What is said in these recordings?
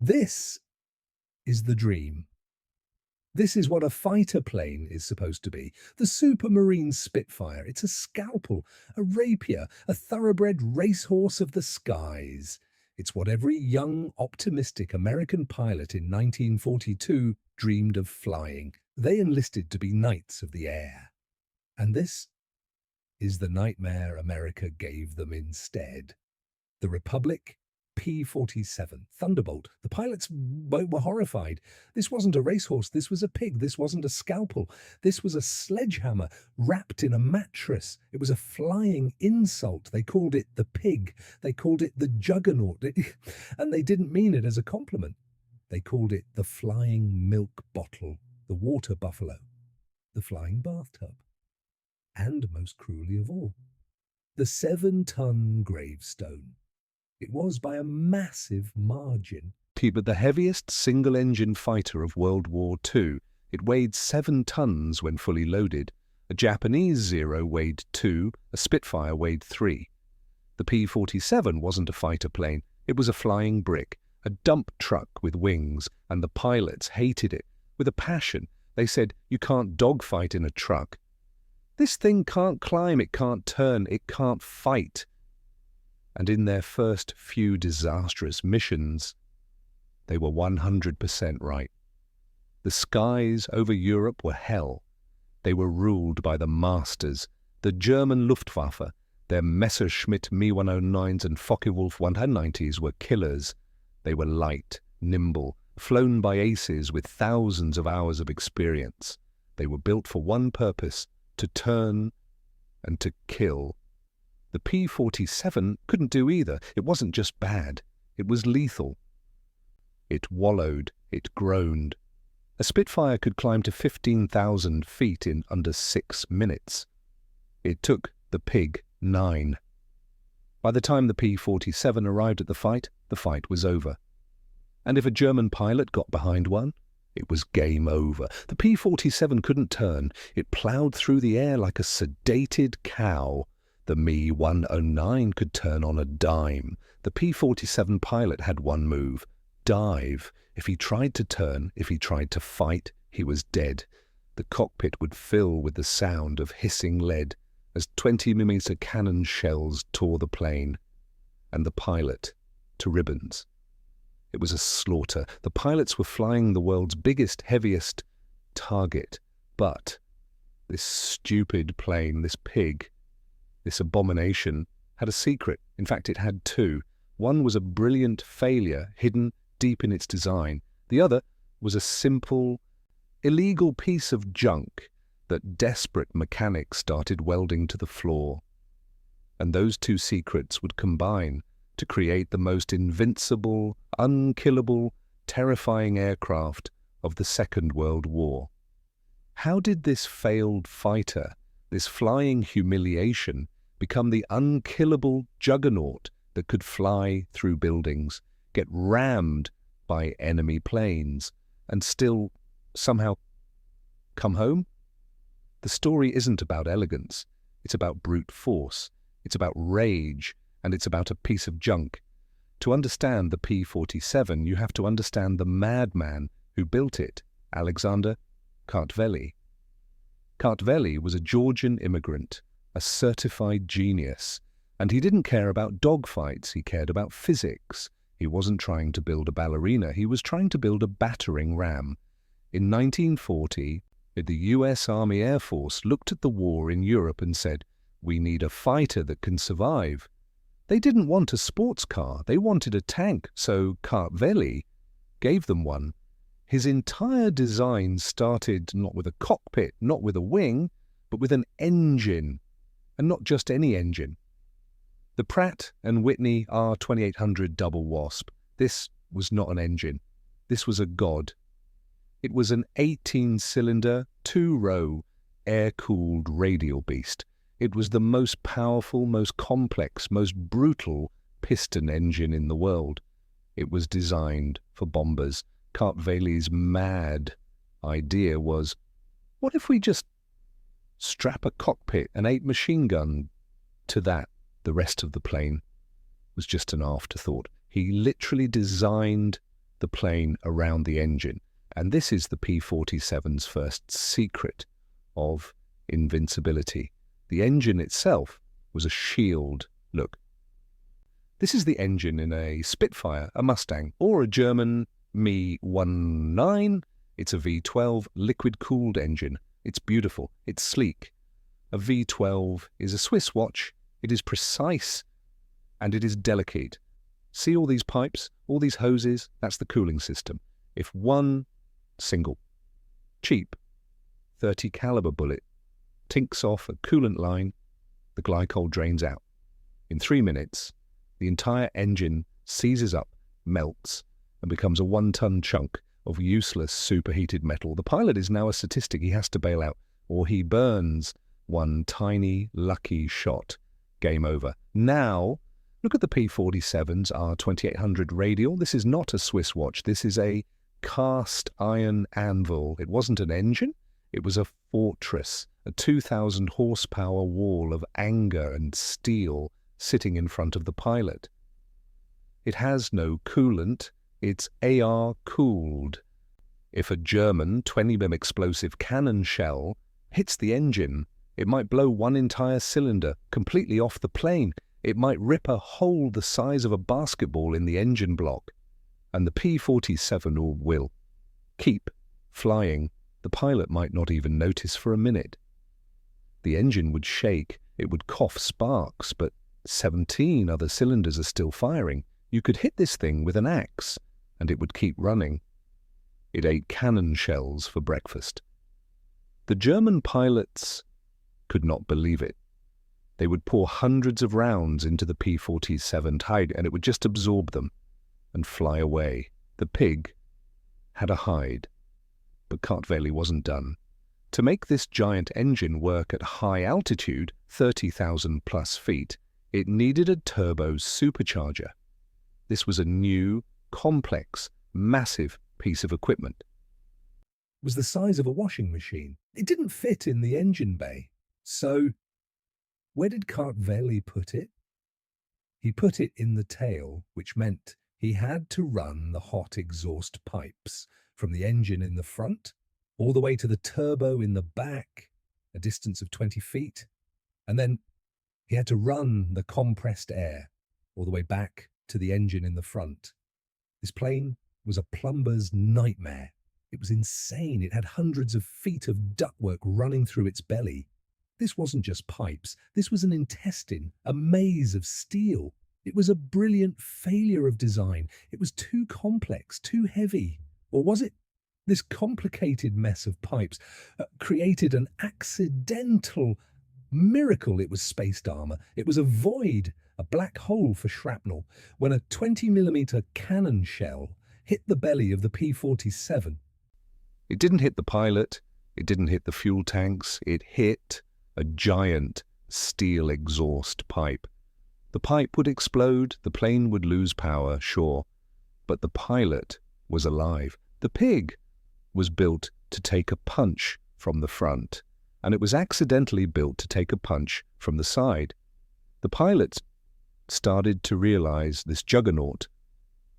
This is the dream. This is what a fighter plane is supposed to be. The Supermarine Spitfire. It's a scalpel, a rapier, a thoroughbred racehorse of the skies. It's what every young, optimistic American pilot in 1942 dreamed of flying. They enlisted to be knights of the air. And this is the nightmare America gave them instead. The Republic P-47 Thunderbolt. The pilots were horrified. This wasn't a racehorse. This was a pig. This wasn't a scalpel. This was a sledgehammer wrapped in a mattress. It was a flying insult. They called it the pig. They called it the juggernaut. And they didn't mean it as a compliment. They called it the flying milk bottle, the water buffalo, the flying bathtub. And most cruelly of all, the 7-ton gravestone. It was by a massive margin. But the heaviest single-engine fighter of World War II. It weighed 7 tons when fully loaded. A Japanese Zero weighed 2, a Spitfire weighed 3. The P-47 wasn't a fighter plane. It was a flying brick, a dump truck with wings, and the pilots hated it with a passion. They said, "You can't dogfight in a truck. This thing can't climb, it can't turn, it can't fight." And in their first few disastrous missions, they were 100% right. The skies over Europe were hell. They were ruled by the masters, the German Luftwaffe. Their Messerschmitt Me-109s and Focke-Wulf 190s were killers. They were light, nimble, flown by aces with thousands of hours of experience. They were built for one purpose: to turn and to kill. The P-47 couldn't do either. It wasn't just bad. It was lethal. It wallowed. It groaned. A Spitfire could climb to 15,000 feet in under 6 minutes. It took the pig 9. By the time the P-47 arrived at the fight was over. And if a German pilot got behind one, it was game over. The P-47 couldn't turn. It ploughed through the air like a sedated cow. The Me-109 could turn on a dime. The P-47 pilot had one move: dive. If he tried to turn, if he tried to fight, he was dead. The cockpit would fill with the sound of hissing lead as 20mm cannon shells tore the plane, and the pilot to ribbons. It was a slaughter. The pilots were flying the world's biggest, heaviest target. But this stupid plane, this pig, this abomination, had a secret. In fact, it had two. One was a brilliant failure hidden deep in its design. The other was a simple, illegal piece of junk that desperate mechanics started welding to the floor. And those two secrets would combine to create the most invincible, unkillable, terrifying aircraft of the Second World War. How did this failed fighter, this flying humiliation, become the unkillable juggernaut that could fly through buildings, get rammed by enemy planes, and still somehow come home? The story isn't about elegance. It's about brute force. It's about rage, and it's about a piece of junk. To understand the P-47, you have to understand the madman who built it, Alexander Kartveli. Kartveli was a Georgian immigrant, a certified genius, and he didn't care about dogfights. He cared about physics. He wasn't trying to build a ballerina. He was trying to build a battering ram. In 1940, the US Army Air Force looked at the war in Europe and said, "We need a fighter that can survive." They didn't want a sports car. They wanted a tank, so Kartveli gave them one. His entire design started not with a cockpit, not with a wing, but with an engine, and not just any engine. The Pratt & Whitney R2800 Double Wasp. This was not an engine. This was a god. It was an 18-cylinder, 2-row, air-cooled radial beast. It was the most powerful, most complex, most brutal piston engine in the world. It was designed for bombers. Kartveli's mad idea was, what if we just strap a cockpit and 8 machine gun to that? The rest of the plane was just an afterthought. He literally designed the plane around the engine. And this is the P-47's first secret of invincibility. The engine itself was a shield. Look, this is the engine in a Spitfire, a Mustang, or a German Me-19. It's a V12 liquid-cooled engine. It's beautiful. It's sleek. A V12 is a Swiss watch. It is precise and it is delicate. See all these pipes, all these hoses? That's the cooling system. If one single, cheap, 30 caliber bullet tinks off a coolant line, the glycol drains out. In 3 minutes, the entire engine seizes up, melts, and becomes a 1-ton chunk of useless superheated metal. The pilot is now a statistic. He has to bail out, or he burns one tiny, lucky shot. Game over. Now, look at the P-47's R2800 radial. This is not a Swiss watch. This is a cast iron anvil. It wasn't an engine. It was a fortress, a 2,000 horsepower wall of anger and steel sitting in front of the pilot. It has no coolant. It's AR-cooled. If a German 20mm explosive cannon shell hits the engine, it might blow one entire cylinder completely off the plane. It might rip a hole the size of a basketball in the engine block. And the P-47 will keep flying. The pilot might not even notice for a minute. The engine would shake, it would cough sparks, but 17 other cylinders are still firing. You could hit this thing with an axe, and it would keep running. It ate cannon shells for breakfast. The German pilots could not believe it. They would pour hundreds of rounds into the P-47 hide, and it would just absorb them and fly away. The pig had a hide, but Kartveli wasn't done. To make this giant engine work at high altitude, 30,000 plus feet, it needed a turbo supercharger. This was a new, complex, massive piece of equipment. It was the size of a washing machine. It didn't fit in the engine bay. So, where did Kartveli put it? He put it in the tail, which meant he had to run the hot exhaust pipes from the engine in the front all the way to the turbo in the back, a distance of 20 feet. And then he had to run the compressed air all the way back to the engine in the front. This plane was a plumber's nightmare. It was insane. It had hundreds of feet of ductwork running through its belly. This wasn't just pipes. This was an intestine, a maze of steel. It was a brilliant failure of design. It was too complex, too heavy. Or was it? This complicated mess of pipes created an accidental miracle. It was spaced armor. It was a void, a black hole for shrapnel, when a 20mm cannon shell hit the belly of the P-47. It didn't hit the pilot. It didn't hit the fuel tanks. It hit a giant steel exhaust pipe. The pipe would explode, the plane would lose power, sure, but the pilot was alive. The pig was built to take a punch from the front, and it was accidentally built to take a punch from the side. The pilots started to realize this juggernaut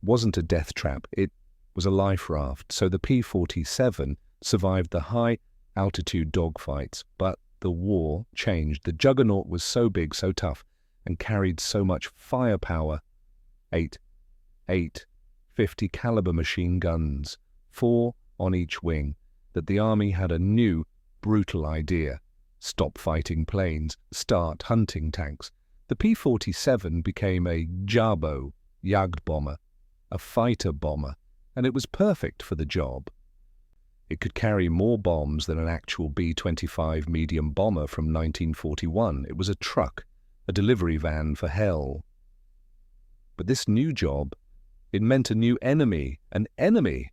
wasn't a death trap, it was a life raft. So the P-47 survived the high-altitude dogfights, but the war changed. The juggernaut was so big, so tough, and carried so much firepower. Eight 50 caliber machine guns, 4 on each wing, that the army had a new, brutal idea. Stop fighting planes, start hunting tanks. The P-47 became a Jabo, Jagdbomber, a fighter bomber, and it was perfect for the job. It could carry more bombs than an actual B-25 medium bomber from 1941. It was a truck, a delivery van for hell. But this new job, it meant a new enemy, an enemy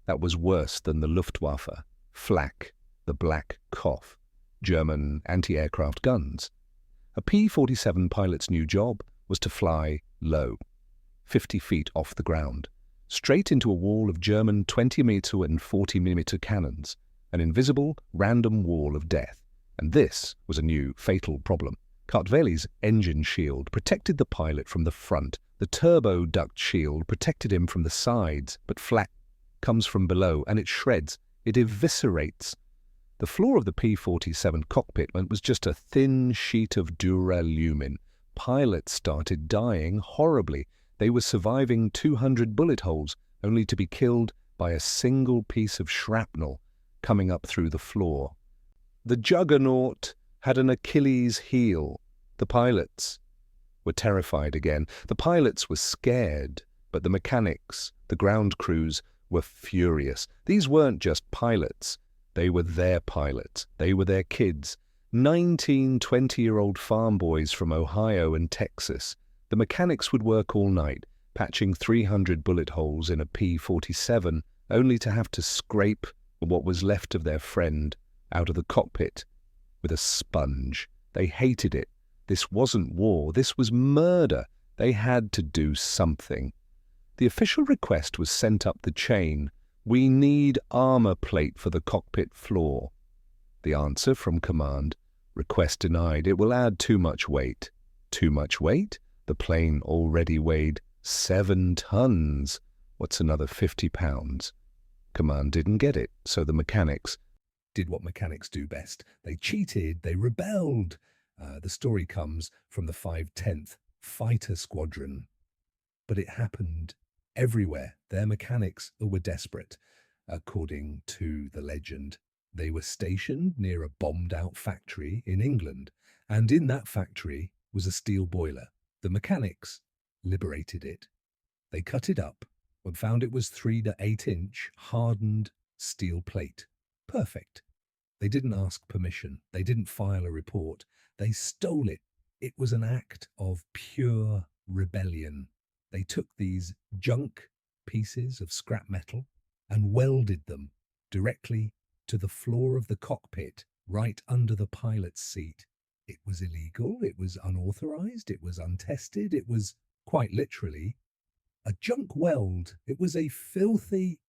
that was worse than the Luftwaffe, Flak, the Black Cough, German anti-aircraft guns. A P-47 pilot's new job was to fly low, 50 feet off the ground, straight into a wall of German 20mm and 40mm cannons, an invisible, random wall of death. And this was a new, fatal problem. Kartveli's engine shield protected the pilot from the front. The turbo duct shield protected him from the sides, but flak comes from below, and it shreds. It eviscerates. The floor of the P-47 cockpit was just a thin sheet of duralumin. Pilots started dying horribly. They were surviving 200 bullet holes, only to be killed by a single piece of shrapnel coming up through the floor. The juggernaut had an Achilles heel. The pilots were terrified again. The pilots were scared, but the mechanics, the ground crews, were furious. These weren't just pilots. They were their pilots. They were their kids. 19, 20-year-old farm boys from Ohio and Texas. The mechanics would work all night, patching 300 bullet holes in a P-47, only to have to scrape what was left of their friend out of the cockpit with a sponge. They hated it. This wasn't war. This was murder. They had to do something. The official request was sent up the chain. We need armor plate for the cockpit floor. The answer from command: request denied. It will add too much weight. Too much weight? The plane already weighed 7 tons. What's another 50 pounds? Command didn't get it, so the mechanics Did what mechanics do best. They cheated, they rebelled. The story comes from the 510th Fighter Squadron. But it happened everywhere. Their mechanics were desperate, according to the legend. They were stationed near a bombed-out factory in England, and in that factory was a steel boiler. The mechanics liberated it. They cut it up and found it was 3 to 8 inch hardened steel plate. Perfect. They didn't ask permission. They didn't file a report. They stole it. It was an act of pure rebellion. They took these junk pieces of scrap metal and welded them directly to the floor of the cockpit, right under the pilot's seat. It was illegal, it was unauthorized, it was untested, it was, quite literally, a junk weld. It was a filthy,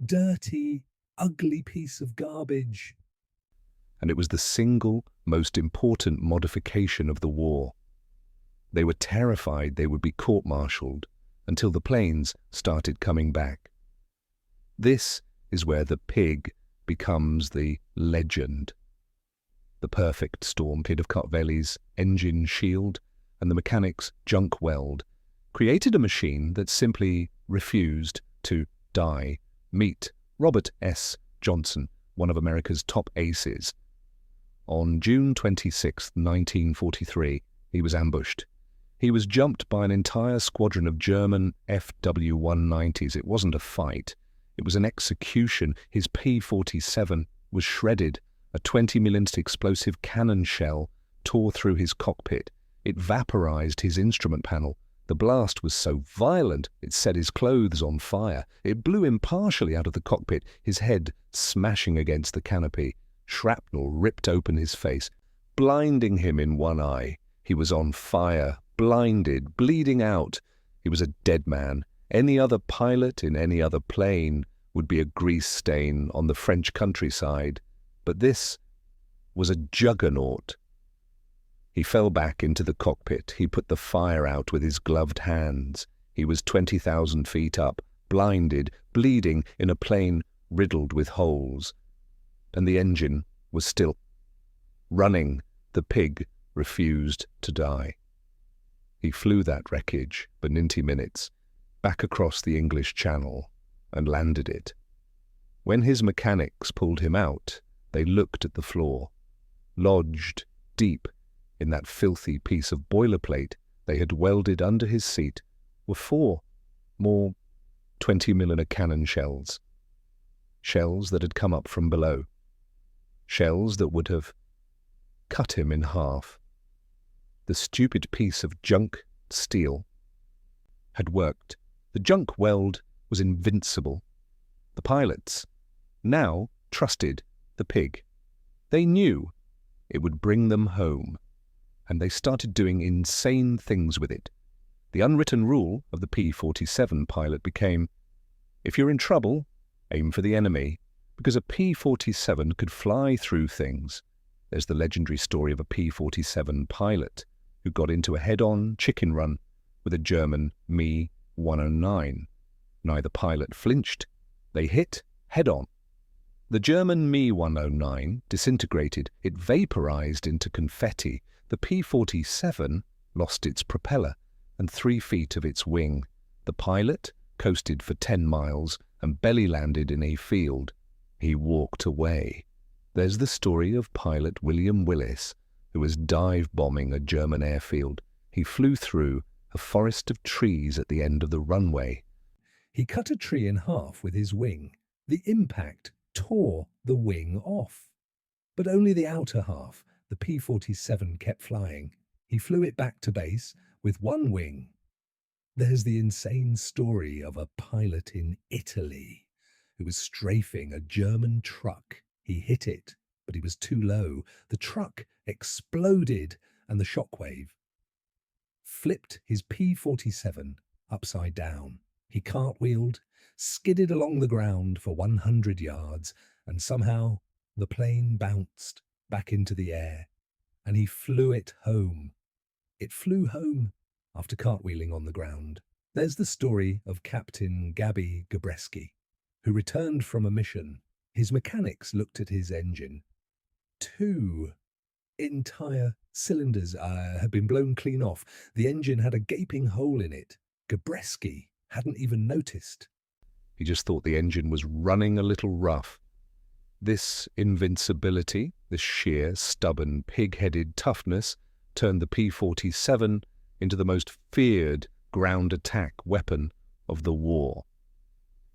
dirty, ugly piece of garbage. and it was the single most important modification of the war. They were terrified they would be court-martialed until the planes started coming back. This is where the pig becomes the legend. The perfect storm pit of Cutvelli's engine shield and the mechanic's junk weld created a machine that simply refused to die. Meet Robert S. Johnson, one of America's top aces. On June 26, 1943, he was ambushed. He was jumped by an entire squadron of German FW-190s. It wasn't a fight. It was an execution. His P-47 was shredded. A 20mm explosive cannon shell tore through his cockpit. It vaporized his instrument panel. The blast was so violent it set his clothes on fire. It blew him partially out of the cockpit, his head smashing against the canopy. Shrapnel ripped open his face, blinding him in one eye. He was on fire, blinded, bleeding out. He was a dead man. Any other pilot in any other plane would be a grease stain on the French countryside. But this was a juggernaut. He fell back into the cockpit. He put the fire out with his gloved hands. He was 20,000 feet up, blinded, bleeding, in a plane riddled with holes. And the engine was still running. The pig refused to die. He flew that wreckage for 90 minutes, back across the English Channel, and landed it. When his mechanics pulled him out, they looked at the floor. Lodged deep in that filthy piece of boilerplate they had welded under his seat were 4 more 20mm cannon shells. Shells that had come up from below. Shells that would have cut him in half. The stupid piece of junk steel had worked. The junk weld was invincible. The pilots now trusted the pig. They knew it would bring them home, and they started doing insane things with it. The unwritten rule of the P-47 pilot became, if you're in trouble, aim for the enemy, because a P-47 could fly through things. There's the legendary story of a P-47 pilot who got into a head-on chicken run with a German Me-109. Neither pilot flinched. They hit head-on. The German Me-109 disintegrated. It vaporized into confetti. The P-47 lost its propeller and 3 feet of its wing. The pilot coasted for 10 miles and belly-landed in a field. He walked away. There's the story of pilot William Willis, who was dive-bombing a German airfield. He flew through a forest of trees at the end of the runway. He cut a tree in half with his wing. The impact tore the wing off. But only the outer half. The P-47 kept flying. He flew it back to base with one wing. There's the insane story of a pilot in Italy who was strafing a German truck. He hit it, but he was too low. The truck exploded and the shockwave flipped his P-47 upside down. He cartwheeled, skidded along the ground for 100 yards, and somehow the plane bounced back into the air, and he flew it home. It flew home after cartwheeling on the ground. There's the story of Captain Gabi Gabreski, who returned from a mission. His mechanics looked at his engine. 2 entire cylinders had been blown clean off. The engine had a gaping hole in it. Gabreski hadn't even noticed. He just thought the engine was running a little rough. This invincibility, this sheer, stubborn, pig-headed toughness turned the P-47 into the most feared ground attack weapon of the war.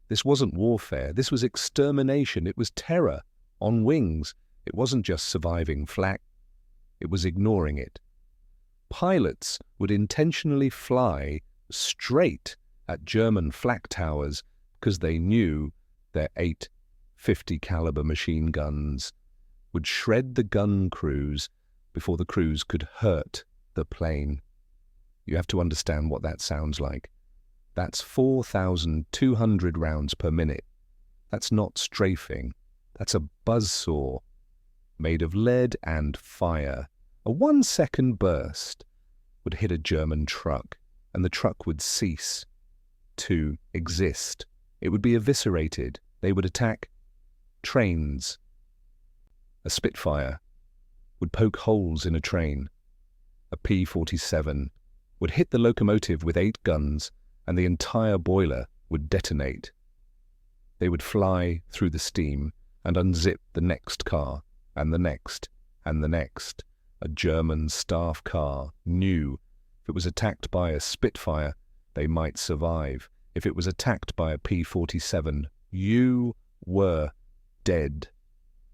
This wasn't warfare, this was extermination, it was terror on wings. It wasn't just surviving flak, it was ignoring it. Pilots would intentionally fly straight at German flak towers because they knew their 850 caliber machine guns would shred the gun crews before the crews could hurt the plane. You have to understand what that sounds like. That's 4,200 rounds per minute. That's not strafing. That's a buzzsaw made of lead and fire. A 1-second burst would hit a German truck, and the truck would cease to exist. It would be eviscerated. They would attack trains. A Spitfire would poke holes in a train. A P-47 would hit the locomotive with 8 guns, and the entire boiler would detonate. They would fly through the steam and unzip the next car, and the next, and the next. A German staff car knew if it was attacked by a Spitfire, they might survive. If it was attacked by a P-47, you were dead.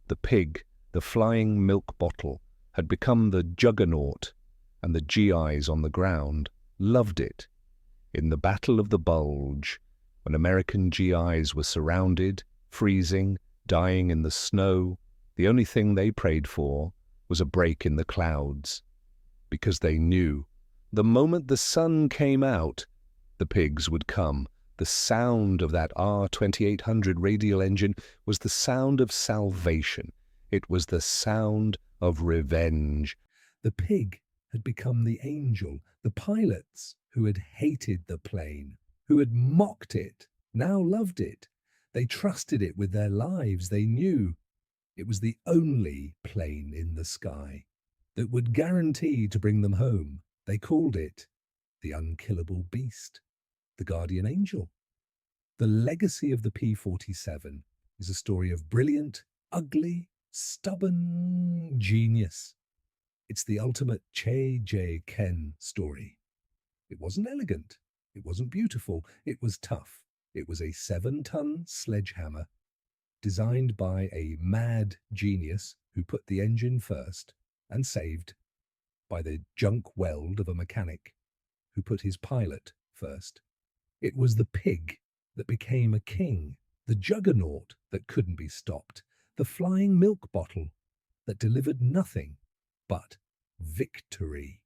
The pig, the flying milk bottle, had become the juggernaut, and the GIs on the ground loved it. In the Battle of the Bulge, when American GIs were surrounded, freezing, dying in the snow, the only thing they prayed for was a break in the clouds, because they knew the moment the sun came out, the pigs would come. The sound of that R2800 radial engine was the sound of salvation. It was the sound of revenge. The pig had become the angel. The pilots who had hated the plane, who had mocked it, now loved it. They trusted it with their lives. They knew it was the only plane in the sky that would guarantee to bring them home. They called it the unkillable beast, the guardian angel. The legacy of the P-47 is a story of brilliant, ugly, stubborn genius. It's the ultimate Che J Ken story. It wasn't elegant. It wasn't beautiful. It was tough. It was a 7-ton sledgehammer designed by a mad genius who put the engine first and saved by the junk weld of a mechanic who put his pilot first. It was the pig that became a king, the juggernaut that couldn't be stopped, the flying milk bottle that delivered nothing but victory.